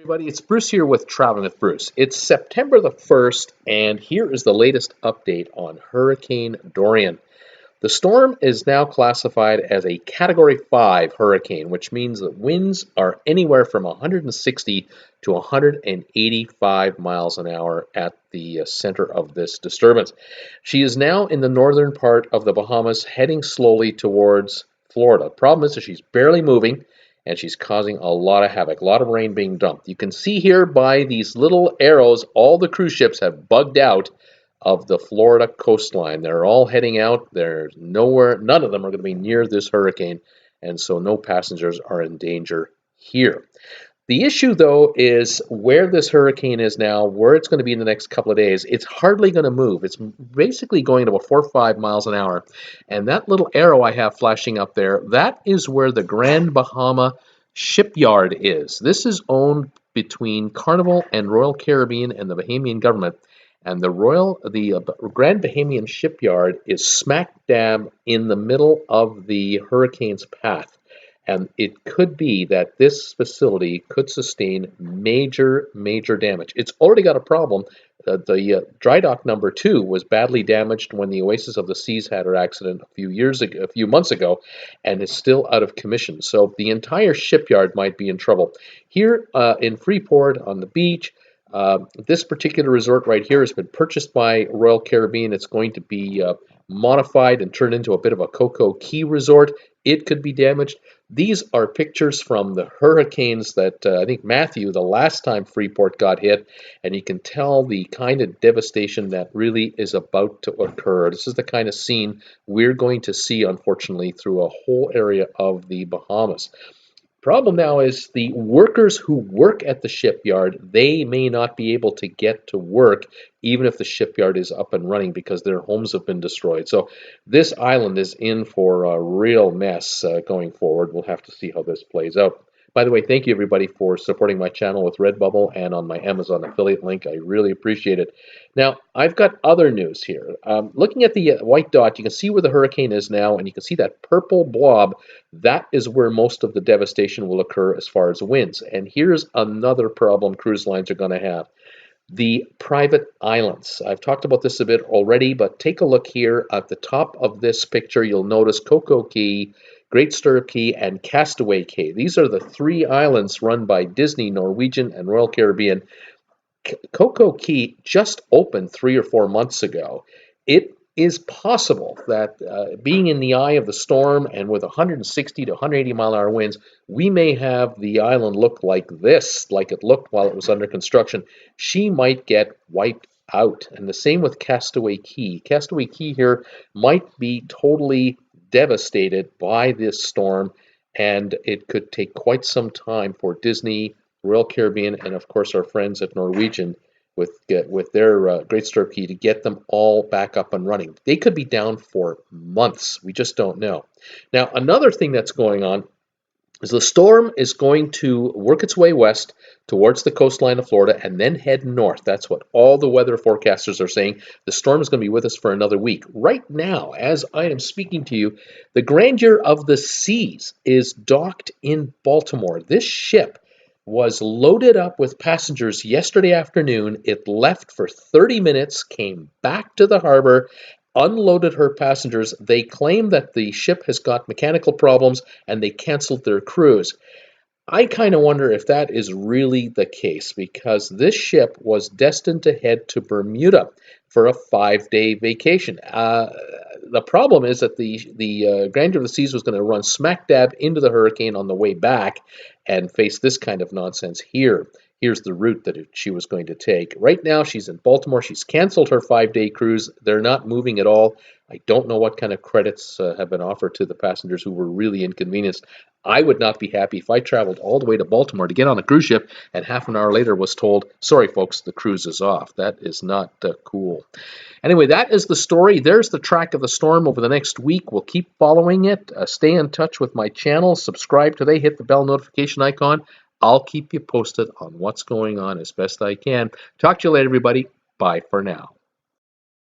Everybody, it's Bruce here with Traveling with Bruce. It's September the 1st, and here is the latest update on Hurricane Dorian. The storm is now classified as a Category 5 hurricane, which means that winds are anywhere from 160 to 185 miles an hour at the center of this disturbance. She is now in the northern part of the Bahamas, heading slowly towards Florida. The problem is that she's barely moving, and she's causing a lot of havoc, a lot of rain being dumped. You can see here by these little arrows, all the cruise ships have bugged out of the Florida coastline. They're all heading out. There's nowhere, none of them are going to be near this hurricane, and so no passengers are in danger here. The issue, though, is where this hurricane is now, where it's going to be in the next couple of days. It's hardly going to move. It's basically going at about 4 or 5 miles an hour. And that little arrow I have flashing up there, that is where the Grand Bahama Shipyard is. This is owned between Carnival and Royal Caribbean and the Bahamian government. And the Grand Bahamian Shipyard is smack dab in the middle of the hurricane's path. And it could be that this facility could sustain major damage. It's already got a problem. The dry dock number 2 was badly damaged when the Oasis of the Seas had her accident a few months ago, and is still out of commission. So the entire shipyard might be in trouble. Here in Freeport on the beach, this particular resort right here has been purchased by Royal Caribbean. It's going to be modified and turned into a bit of a Coco Cay resort. It could be damaged. These are pictures from the hurricanes that I think Matthew, the last time Freeport got hit, and you can tell the kind of devastation that really is about to occur. This is the kind of scene we're going to see, unfortunately, through a whole area of the Bahamas. Problem now is the workers who work at the shipyard, they may not be able to get to work even if the shipyard is up and running because their homes have been destroyed. So this island is in for a real mess going forward. We'll have to see how this plays out. By the way, thank you everybody for supporting my channel with RedBubble and on my Amazon affiliate link. I really appreciate it. Now, I've got other news here. Looking at the white dot, you can see where the hurricane is now, and you can see that purple blob. That is where most of the devastation will occur as far as winds. And here's another problem cruise lines are going to have. The private islands. I've talked about this a bit already, but take a look here at the top of this picture. You'll notice Coco Cay, Great Stirrup Cay, and Castaway Cay. These are the 3 islands run by Disney, Norwegian, and Royal Caribbean. Coco Cay just opened 3 or 4 months ago. It is possible that being in the eye of the storm and with 160 to 180 mile an hour winds, we may have the island look like this, like it looked while it was under construction. She might get wiped out. And the same with Castaway Cay. Castaway Cay here might be totally devastated by this storm, and it could take quite some time for Disney, Royal Caribbean, and of course our friends at Norwegian with their Great Stirrup Cay to get them all back up and running. They could be down for months. We just don't know. Now, another thing that's going on is the storm is going to work its way west towards the coastline of Florida and then head north. That's what all the weather forecasters are saying. The storm is going to be with us for another week. Right now, as I am speaking to you, the Grandeur of the Seas is docked in Baltimore. This ship was loaded up with passengers yesterday afternoon. It left for 30 minutes, came back to the harbor, unloaded her passengers. They claim that the ship has got mechanical problems and they canceled their cruise. I kind of wonder if that is really the case, because this ship was destined to head to Bermuda for a 5-day vacation. The problem is that the Grandeur of the Seas was going to run smack dab into the hurricane on the way back and face this kind of nonsense here. Here's the route that she was going to take. Right now, she's in Baltimore. She's canceled her 5-day cruise. They're not moving at all. I don't know what kind of credits have been offered to the passengers who were really inconvenienced. I would not be happy if I traveled all the way to Baltimore to get on a cruise ship and half an hour later was told, sorry, folks, the cruise is off. That is not cool. Anyway, that is the story. There's the track of the storm over the next week. We'll keep following it. Stay in touch with my channel. Subscribe today. Hit the bell notification icon. I'll keep you posted on what's going on as best I can. Talk to you later, everybody. Bye for now.